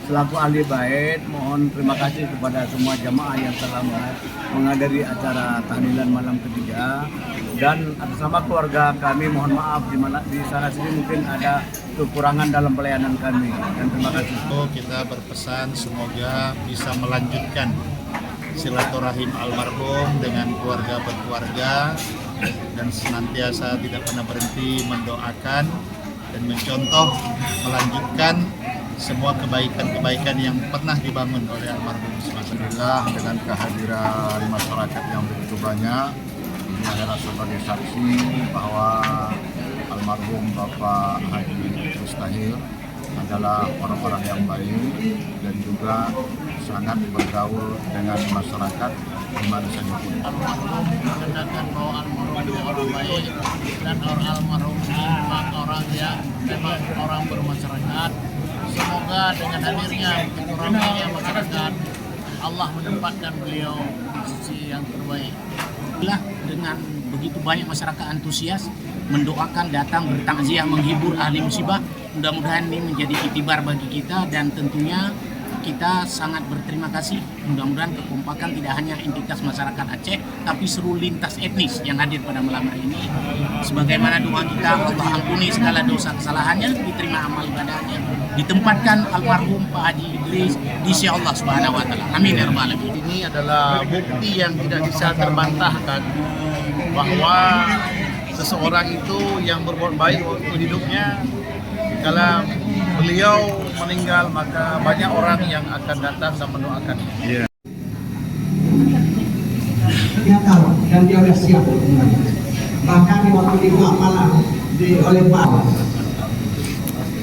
selaku ahli bait mohon terima kasih kepada semua jamaah yang telah menghadiri acara tahlilan malam ketiga, dan atas nama keluarga kami mohon maaf di sana sini mungkin ada kekurangan dalam pelayanan kami, dan terima kasih. Kita berpesan semoga bisa melanjutkan silaturahim almarhum dengan keluarga berkeluarga dan senantiasa tidak pernah berhenti mendoakan dan mencontoh melanjutkan semua kebaikan-kebaikan yang pernah dibangun oleh almarhum. Alhamdulillah dengan kehadiran masyarakat yang begitu banyak, ini adalah sebagai saksi bahwa almarhum Bapak Haji Idris Tahir adalah orang-orang yang baik dan juga sangat bergaul dengan masyarakat di mana saja pun. Almarhum menandakan bahwa almarhum dia orang baik dan almarhum orang yang memang orang bermasyarakat. Semoga dengan hadirnya ramainya masyarakat, Allah menempatkan beliau di sisi yang terbaik. Dengan begitu banyak masyarakat antusias mendoakan, datang bertakziah, menghibur ahli musibah, mudah-mudahan ini menjadi iktibar bagi kita, dan tentunya kita sangat berterima kasih. Mudah-mudahan kekompakan tidak hanya entitas masyarakat Aceh, tapi seluruh lintas etnis yang hadir pada malam hari ini. Sebagaimana doa kita, Allah ampuni segala dosa kesalahannya, diterima amal ibadahnya, ditempatkan almarhum Pak Haji Idris di sisi Allah Subhanahu wa taala. Amin ya rabbal alamin. Ini adalah bukti yang tidak bisa terbantahkan bahwa seseorang itu yang berbuat baik waktu hidupnya, kalau beliau meninggal maka banyak orang yang akan datang dan mendoakan. Dia tahu dan dia sudah siap. Bahkan di waktu di malam oleh Pak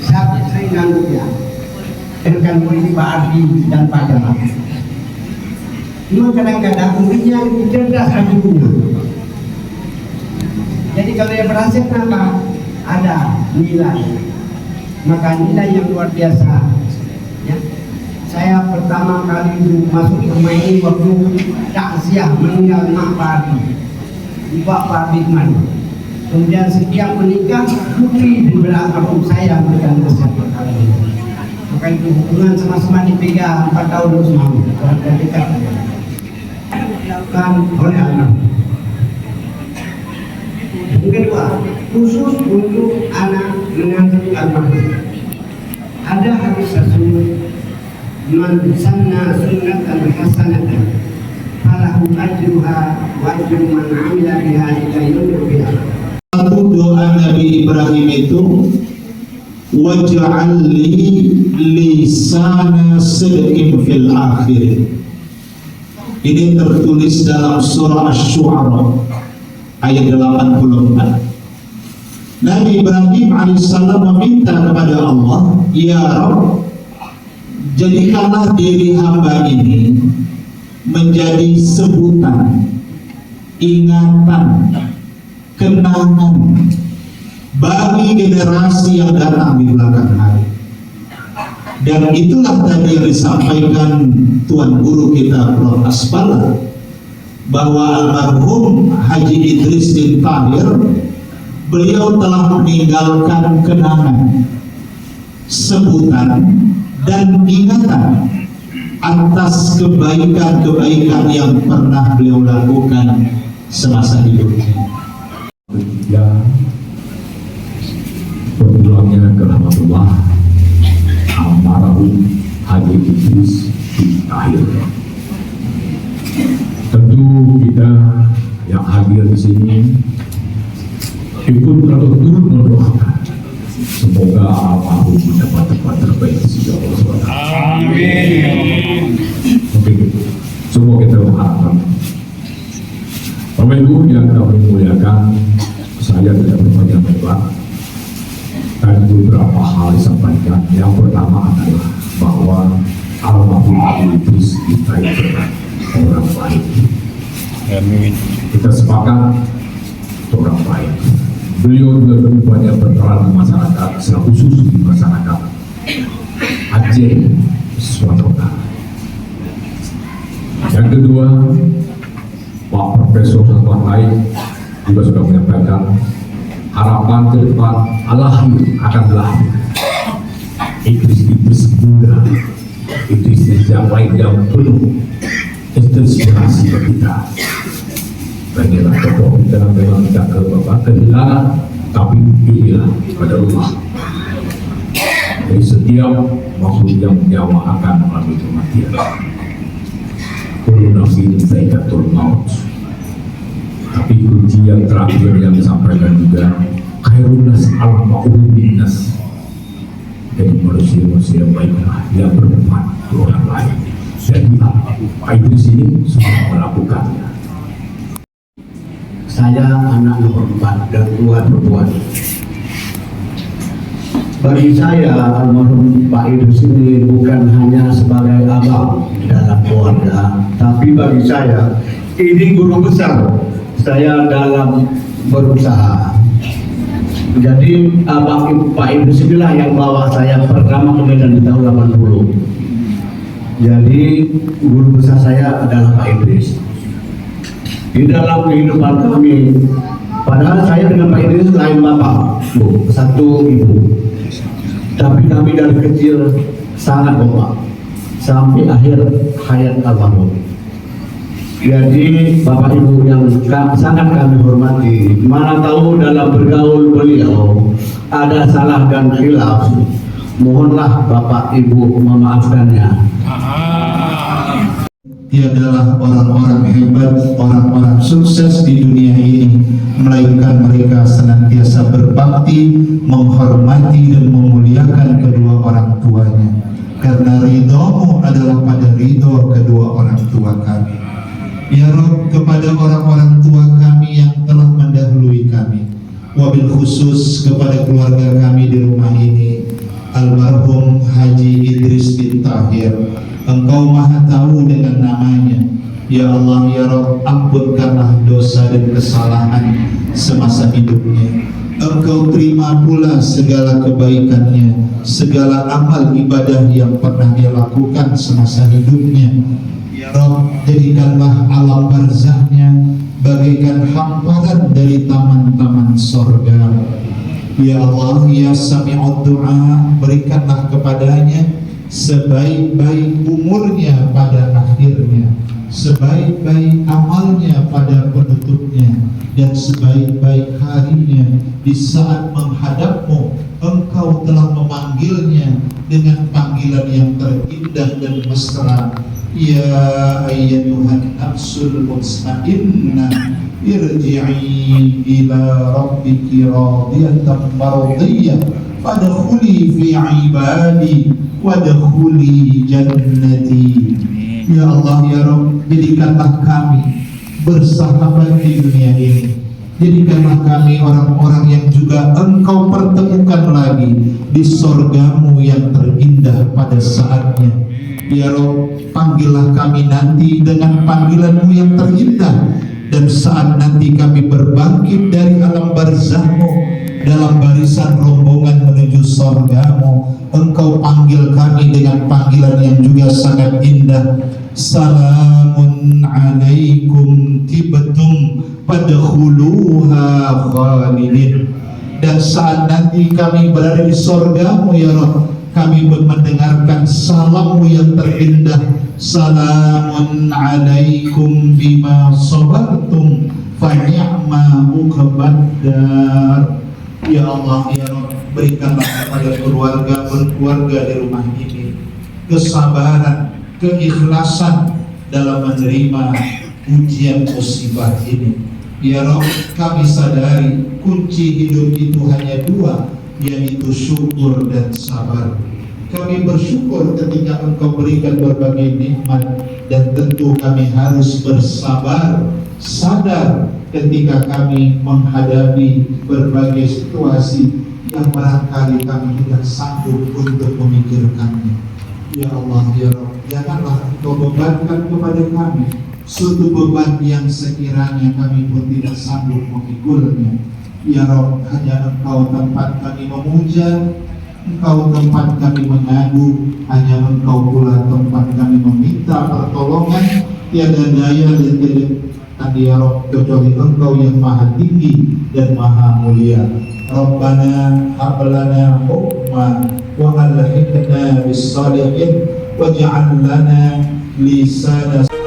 saya sering ganggu dia dengan polisi Pak Ardi dan Pak Jamal. Cuma kadang-kadang muridnya cerdas hatinya. Jadi kalau dia berhasil kenapa? Ada nilai, maka nilai yang luar biasa. Ya. Saya pertama kali masuk ke rumah ini waktu takziah meninggal Mak Pak Ardi, Pak Bigman. Kemudian setiap menikah putri diberi almarhum saya memberikan nasihat perkara ini. Maka itu hubungan sama-sama dipegang 4 tahun terus mau dan dekat dilakukan oleh almarhum. Yang kedua, khusus untuk anak mengandung almarhum, ada hadis Rasul, man sanna sunnatan hasanatan falahu ajruha wa ajru man amila biha ila yaumil qiyamah. Satu doa Nabi Ibrahim itu, waj'al li lisana sidqin fil akhir. Ini tertulis dalam surah Asy-Syu'ara ayat 84. Nabi Ibrahim alaihissalam meminta kepada Allah, ya Rabb, jadikanlah diri hamba ini menjadi sebutan, ingatan, kenangan bagi generasi yang datang di belakang hari. Dan itulah tadi yang disampaikan Tuan Guru kita Prof. Asbala, bahwa almarhum Haji Idris bin Tahir, beliau telah meninggalkan kenangan, sebutan, dan ingatan atas kebaikan-kebaikan yang pernah beliau lakukan semasa hidupnya. Ketiga, berpulangnya ke rahmatullah almarhum Haji Idris bin Tahir. Tentu kita yang hadir di sini ikut turut mendoakan semoga almarhum mendapat tempat terbaik di sisi Allah SWT. Amin. Mungkin semua kita berharap. Bapak Ibu yang kami muliakan, saya tidak berpanjang lebar. Dan beberapa hal disampaikan. Yang pertama adalah bahwa almarhum Haji Idris kita itu orang baik. Amin. Kita sepakat orang baik. Beliau juga lebih banyak berperan di masyarakat, secara khusus di masyarakat Aceh Sumatera Utara. Yang kedua, Pak Profesor Saswan Lain juga sudah menyampaikan harapan ke depan alhamdulillah akan lahir Idris muda yang lain yang penuh inspirasi bagi kita. Bagilah tokoh kita memang tidak kehilangan, tapi inilah pada Allah. Jadi setiap makhluk yang nyawa akan mengalami kematian. Kullu nafsin dha'iqatul maut. Tapi kunci yang terakhir yang disampaikan juga, khairun nas al-ma'ruf bin nas. Jadi manusia-manusia baiklah yang bermanfaat untuk orang lain. Jadi Pak Idris ini sudah melakukannya. Saya anak nomor 4 dan 2 perempuan. Bagi saya, almarhum Pak Idris ini bukan hanya sebagai abang dalam keluarga, tapi bagi saya ini guru besar saya dalam berusaha. Jadi abang Pak Idris inilah yang bawa saya pertama ke Medan di tahun 80. Jadi guru besar saya adalah Pak Idris. Di dalam kehidupan kami, padahal saya dengan Pak Idris lain bapak, Bu, satu ibu. Tapi kami dari kecil sangat kompak sampai akhir hayat almarhum. Jadi bapak ibu yang sangat kami hormati, mana tahu dalam bergaul beliau ada salah dan khilaf, mohonlah bapak ibu memaafkannya. Tiadalah orang-orang hebat, orang-orang sukses di dunia ini, melainkan mereka senantiasa berbakti, menghormati dan memuliakan kedua orang tuanya. Karena ridhomu adalah pada ridho kedua orang tua kami. Ya Rabb, kepada orang-orang tua kami yang telah mendahului kami, wabil khusus kepada keluarga kami di rumah ini, almarhum Haji Idris bin Tahir, Engkau maha tahu dengan namanya. Ya Allah, ya Rabb, ampunkanlah dosa dan kesalahan semasa hidupnya. Engkau terima pula segala kebaikannya, segala amal ibadah yang pernah dia lakukan semasa hidupnya. Ya Rabb, jadikanlah alam barzahnya bagaikan hamparan dari taman-taman sorga. Ya Allah, ya Sami'ud Du'a, berikanlah kepadanya sebaik-baik umurnya pada akhirnya, sebaik-baik amalnya pada penutupnya, dan sebaik-baik harinya di saat menghadapmu. Engkau telah memanggilnya dengan panggilan yang terindah dan mesra. Ya ayyatuhan nafsul mutmainnah, irji'i ila rabbiki radiyatan mardiyah, fadkhuli fi ibadi wadkhuli jannati. Ya Allah, ya Rabb, jadikanlah kami bersahabat di dunia ini. Jadikanlah kami orang-orang yang juga Engkau pertemukan lagi di sorgamu yang terindah pada saatnya. Ya Rabb, panggillah kami nanti dengan panggilanmu yang terindah, dan saat nanti kami berbangkit dari alam barzahmu dalam barisan rombongan menuju sorgamu, Engkau panggil kami dengan panggilan yang juga sangat indah. Salamun alaikum tibtum fadkhuluha khalidin. Dan saat nanti kami berada di sorgamu, ya Rabb, kami mendengarkan salammu yang terindah. Salamun alaikum bima sabartum fa ni'ma uqbaddar. Ya Allah, ya Rabb, berikanlah kepada keluarga di rumah ini kesabaran, keikhlasan dalam menerima ujian musibah ini. Ya Rabb, kami sadari kunci hidup itu hanya dua, yaitu syukur dan sabar. Kami bersyukur ketika Engkau berikan berbagai nikmat, dan tentu kami harus bersabar, sadar ketika kami menghadapi berbagai situasi yang barangkali kami tidak sanggup untuk memikirkannya. Ya Allah, ya Rabb, janganlah Engkau bebankan kepada kami suatu beban yang sekiranya kami pun tidak sanggup memikulnya. Ya Rabb, hanya Engkau tempat kami memuja, Engkau tempat kami mengadu, hanya Engkau pula tempat kami meminta pertolongan. Tiada daya dan tiada ya Rabb kecuali Engkau yang maha tinggi dan maha mulia. Rabbana hablana hukma wa alhiqna bis salihin waj'al lana lisana